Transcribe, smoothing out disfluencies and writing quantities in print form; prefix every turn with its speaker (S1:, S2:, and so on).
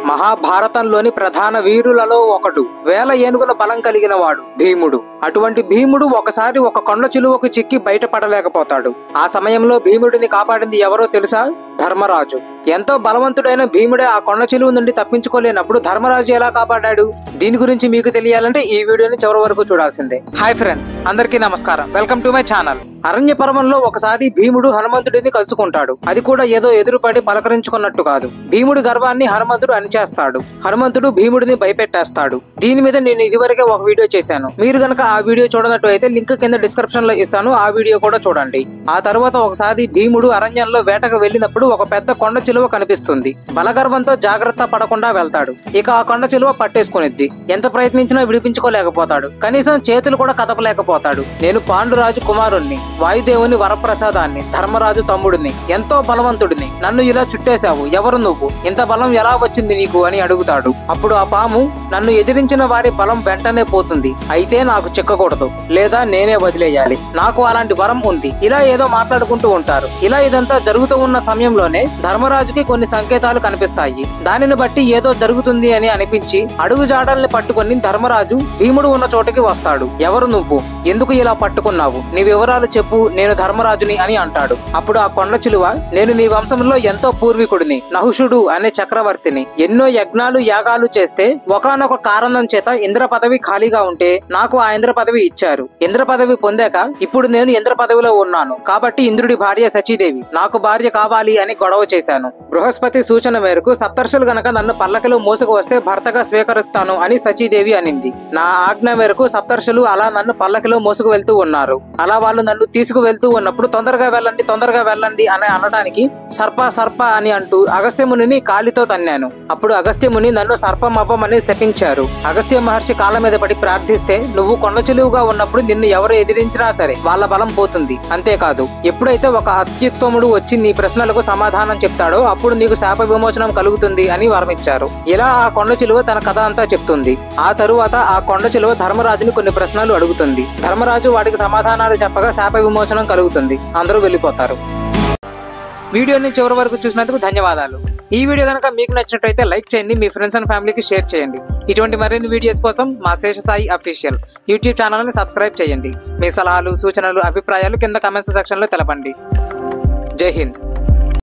S1: మహాభారతంలోని ప్రధాన వీరులలో ఒకడు, వేల ఏనుగుల బలం కలిగిన వాడు భీముడు. అటువంటి భీముడు ఒకసారి ఒక కొండ చిలువకు చిక్కి బయటపడలేకపోతాడు. ఆ సమయంలో భీముడిని కాపాడింది ఎవరో తెలుసా? ధర్మరాజు. ఎంతో బలవంతుడైన భీముడే ఆ కొండ చిలువ నుండి తప్పించుకోలేనప్పుడు ధర్మరాజు ఎలా కాపాడాడు? దీని గురించి మీకు తెలియాలంటే ఈ వీడియోని చివరి వరకు చూడాల్సిందే. హాయ్ ఫ్రెండ్స్, అందరికీ నమస్కారం. Welcome to my channel. అరణ్య పర్వంలో ఒకసారి భీముడు హనుమంతుడిని కలుసుకుంటాడు. అది కూడా ఏదో ఎదురుపడి పలకరించుకున్నట్టు కాదు. భీముడి గర్వాన్ని హనుమంతుడు అణిచేస్తాడు. హనుమంతుడు భీముడిని భయపెట్టేస్తాడు. దీని మీద నేను ఇదివరకే ఒక వీడియో చేశాను. మీరు గనక ఆ వీడియో చూడనట్టు అయితే లింక్ కింద డిస్క్రిప్షన్ లో ఇస్తాను, ఆ వీడియో కూడా చూడండి. ఆ తర్వాత ఒకసారి భీముడు అరణ్యంలో వేటకు వెళ్ళినప్పుడు ఒక పెద్ద కొండ చిలువ కనిపిస్తుంది. బలగర్వంతో జాగ్రత్త పడకుండా వెళ్తాడు. ఇక ఆ కొండ చిలువ పట్టేసుకునిద్ది. ఎంత ప్రయత్నించినా విడిపించుకోలేకపోతాడు. కనీసం చేతులు కూడా కదపలేకపోతాడు. నేను పాండురాజు కుమారుణ్ణి, వాయుదేవుని వరప్రసాదాన్ని, ధర్మరాజు తమ్ముడిని, ఎంతో బలవంతుడిని. నన్ను ఇలా చుట్టేశావు, ఎవరు నువ్వు? ఇంత బలం ఎలా వచ్చింది నీకు అని అడుగుతాడు. అప్పుడు ఆ పాము, నన్ను ఎదిరించిన వారి బలం వెంటనే పోతుంది, అయితే నాకు చిక్కకూడదు, లేదా నేనే వదిలేయాలి. నాకు అలాంటి వరం ఉంది. ఇలా ఏదో మాట్లాడుకుంటూ ఉంటారు. ఇలా ఇదంతా జరుగుతూ ఉన్న సమయంలోనే ధర్మరాజుకి కొన్ని సంకేతాలు కనిపిస్తాయి. దానిని బట్టి ఏదో జరుగుతుంది అని అనిపించి అడుగు జాడల్ని పట్టుకుని ధర్మరాజు భీముడు ఉన్న చోటకి వస్తాడు. ఎవరు నువ్వు? ఎందుకు ఇలా పట్టుకున్నావు? నీ వివరాలు చెప్పు, నేను ధర్మరాజుని అని అంటాడు. అప్పుడు ఆ కొండ చిలువ, నేను నీ వంశంలో ఎంతో పూర్వీకుడిని, నహుషుడు అనే చక్రవర్తిని. ఎన్నో యజ్ఞాలు యాగాలు చేస్తే ఒకానొక కారణం చేత ఇంద్ర పదవి ఖాళీగా ఉంటే నాకు ఆ ఇంద్ర పదవి ఇచ్చారు. ఇంద్ర పదవి పొందాక ఇప్పుడు నేను ఇంద్ర పదవిలో ఉన్నాను. కాబట్టి ఇంద్రుడి భార్య సచీదేవి నాకు భార్య కావాలి అని గొడవ చేశాను. బృహస్పతి సూచన మేరకు సప్తర్షులు గనక నన్ను పల్లకిలో మోసుకు వస్తే భర్తగా స్వీకరిస్తాను అని సచీదేవి అనింది. నా ఆజ్ఞ మేరకు సప్తర్షులు అలా నన్ను పల్లకిలో మోసుకు వెళ్తూ ఉన్నారు. అలా వాళ్ళు నన్ను తీసుకు వెళ్తూ ఉన్నప్పుడు తొందరగా వెళ్ళండి అని అనడానికి సర్ప సర్ప అని అంటూ అగస్త్యమునిని కాలితో తన్నాను. అప్పుడు అగస్త్యముని నన్ను సర్పం అవ్వమని శపించారు. అగస్త్య మహర్షి కాళ్ళ మీద పడి ప్రార్థిస్తే, నువ్వు కొండ చిలువుగా ఉన్నప్పుడు నిన్ను ఎవరు ఎదిరించినా సరే వాళ్ళ బలం పోతుంది. అంతేకాదు, ఎప్పుడైతే ఒక అత్యుత్తముడు వచ్చి నీ ప్రశ్నలకు సమాధానం చెప్తాడో అప్పుడు నీకు శాప విమోచనం కలుగుతుంది అని వరమిచ్చారు. ఇలా ఆ కొండ చిలువ తన కథ అంతా చెప్తుంది. ఆ తరువాత ఆ కొండ చిలువ ధర్మరాజుని కొన్ని ప్రశ్నలు అడుగుతుంది. ధర్మరాజు వాటికి సమాధానాలు చెప్పగా శాప విమోచనం కలుగుతుంది. అందరూ వెళ్ళిపోతారు. వీడియోని చివరి వరకు చూసినందుకు ధన్యవాదాలు. ఈ వీడియో కనుక మీకు నచ్చినట్లయితే లైక్ చేయండి, మీ ఫ్రెండ్స్ అండ్ ఫ్యామిలీకి షేర్ చేయండి. ఇటువంటి మరిన్ని వీడియోస్ కోసం మా శేషసాయి అఫీషియల్ యూట్యూబ్ ఛానల్ ని సబ్స్క్రైబ్ చేయండి. మీ సలహాలు, సూచనలు, అభిప్రాయాలు కింద కామెంట్స్ సెక్షన్ లో తెలపండి. జై హింద్.